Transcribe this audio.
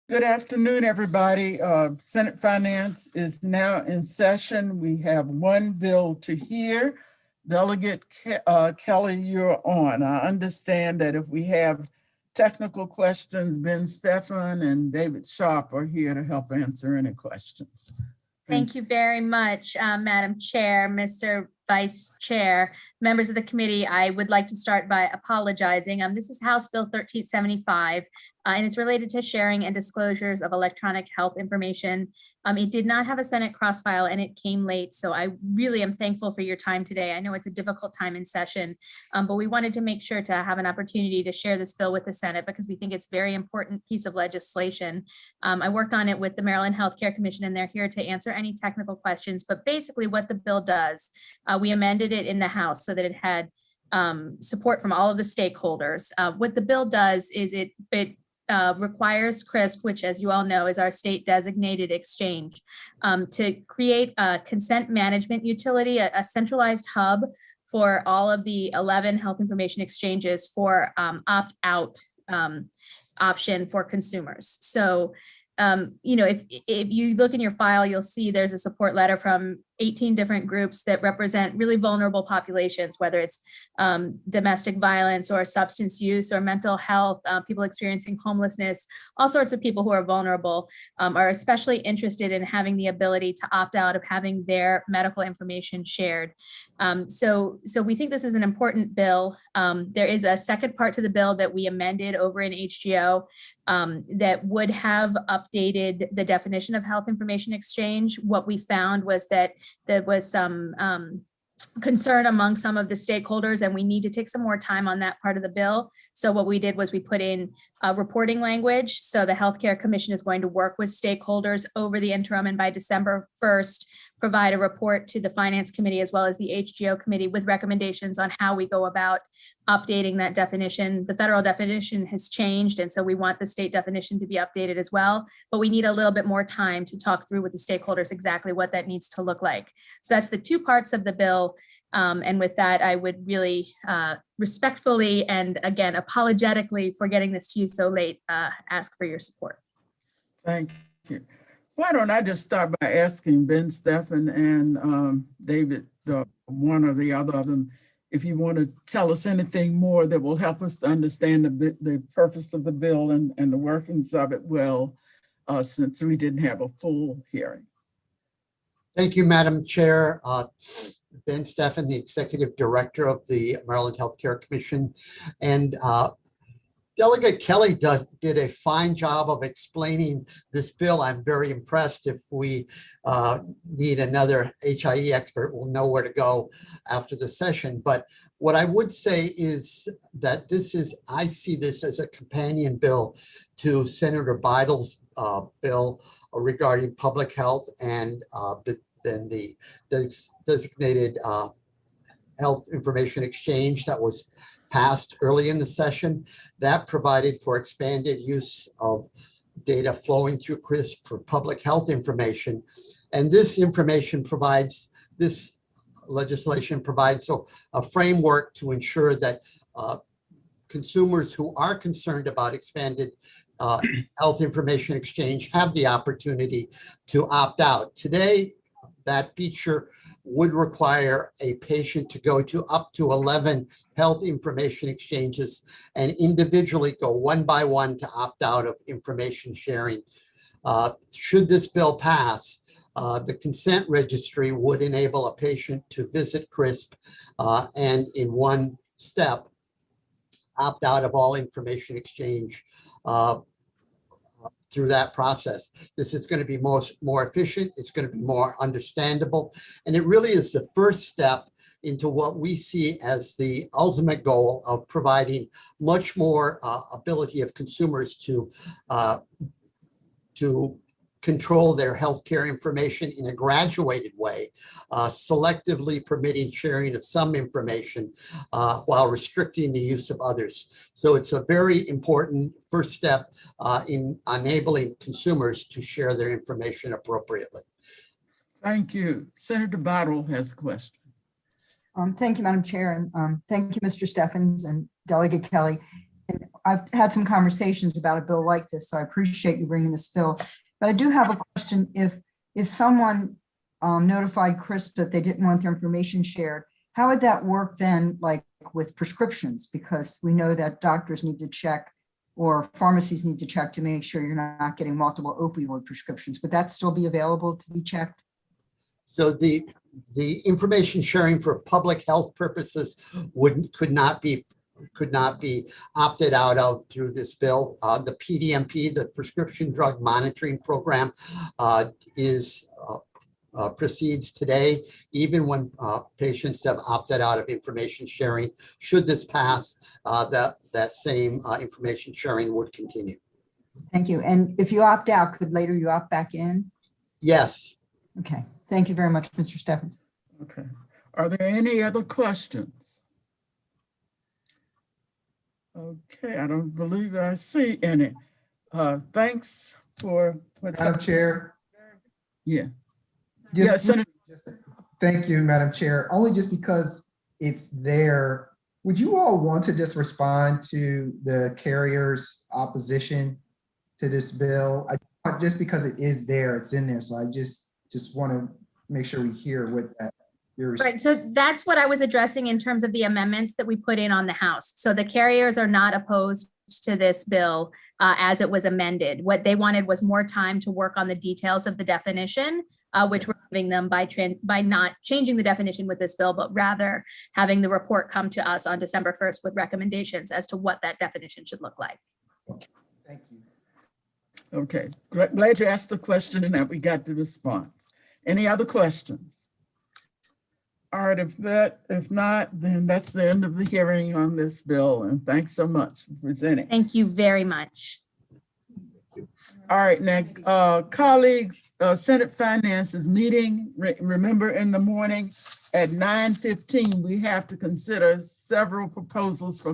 Good afternoon, everybody. Senate Finance is now in session. We have one bill to hear. Delegate Kelly, you're on. I understand that if we have technical questions, Ben Stephan and David Sharp are here to help answer any questions. Thank you very much, Madam Chair, Mr. Vice Chair, members of the committee. I would like to start by apologizing. This is House Bill 1375, and it's related to sharing and disclosures of electronic health information. It did not have a Senate crossfile and it came late, so I really am thankful for your time today. I know it's a difficult time in session, but we wanted to make sure to have an opportunity to share this bill with the Senate because we think it's a very important piece of legislation. I worked on it with the Maryland Healthcare Commission, and they're here to answer any technical questions, but basically what the bill does, we amended it in the House so that it had support from all of the stakeholders. What the bill does is it requires CRISP, which as you all know is our state designated exchange, to create a consent management utility, a centralized hub for all of the 11 health information exchanges for opt-out option for consumers. So if you look in your file, you'll see there's a support letter from 18 different groups that represent really vulnerable populations, whether it's domestic violence or substance use or mental health, people experiencing homelessness, all sorts of people who are vulnerable are especially interested in having the ability to opt out of having their medical information shared. So we think this is an important bill. There is a second part to the bill that we amended over in HGO that would have updated the definition of health information exchange. What we found was that there was some concern among some of the stakeholders, and we need to take some more time on that part of the bill. So what we did was we put in reporting language. So the Healthcare Commission is going to work with stakeholders over the interim, and by December 1st, provide a report to the Finance Committee as well as the HGO Committee with recommendations on how we go about updating that definition. The federal definition has changed, and so we want the state definition to be updated as well, but we need a little bit more time to talk through with the stakeholders exactly what that needs to look like. So that's the two parts of the bill. And with that, I would really respectfully and again, apologetically for getting this to you so late, ask for your support. Thank you. Why don't I just start by asking Ben Stephan and David, one or the other of them, if you want to tell us anything more that will help us to understand the purpose of the bill and the workings of it well, since we didn't have a full hearing. Thank you, Madam Chair. Ben Stephan, the Executive Director of the Maryland Healthcare Commission. And Delegate Kelly did a fine job of explaining this bill. I'm very impressed. If we need another HIE expert, we'll know where to go after the session. But what I would say is that I see this as a companion bill to Senator Bidle's bill regarding public health and the designated health information exchange that was passed early in the session. That provided for expanded use of data flowing through CRISP for public health information. And this legislation provides a framework to ensure that consumers who are concerned about expanded health information exchange have the opportunity to opt out. Today, that feature would require a patient to go to up to 11 health information exchanges and individually go one by one to opt out of information sharing. Should this bill pass, the consent registry would enable a patient to visit CRISP and in one step opt out of all information exchange through that process. This is going to be more efficient. It's going to be more understandable. And it really is the first step into what we see as the ultimate goal of providing much more ability of consumers to control their healthcare information in a graduated way, selectively permitting sharing of some information while restricting the use of others. So it's a very important first step in enabling consumers to share their information appropriately. Thank you. Senator Bidle has a question. Thank you, Madam Chair, and thank you, Mr. Steffens and Delegate Kelly. And I've had some conversations about a bill like this, so I appreciate you bringing this bill. But I do have a question. If someone notified Chris that they didn't want their information shared, how would that work then, like with prescriptions? Because we know that doctors need to check or pharmacies need to check to make sure you're not getting multiple opioid prescriptions. Would that still be available to be checked? So the information sharing for public health purposes could not be opted out of through this bill. The PDMP, the Prescription Drug Monitoring Program, proceeds today, even when patients have opted out of information sharing. Should this pass, that same information sharing would continue. Thank you. And if you opt out, could later you opt back in? Yes. Okay. Thank you very much, Mr. Steffens. Okay. Are there any other questions? Okay, I don't believe I see any. Thanks for. Madam Chair. Yeah. Just- Yeah, Senator. Thank you, Madam Chair. Only just because it's there, would you all want to just respond to the carrier's opposition to this bill? Just because it is there, it's in there. So I just want to make sure we hear what that. Right, so that's what I was addressing in terms of the amendments that we put in on the House. So the carriers are not opposed to this bill as it was amended. What they wanted was more time to work on the details of the definition, which we're giving them by not changing the definition with this bill, but rather having the report come to us on December 1st with recommendations as to what that definition should look like. Thank you. Okay, glad you asked the question and that we got the response. Any other questions? All right, if not, then that's the end of the hearing on this bill. And thanks so much for presenting. Thank you very much. All right, now, colleagues, Senate Finance is meeting. Remember, in the morning at 9:15, we have to consider several proposals for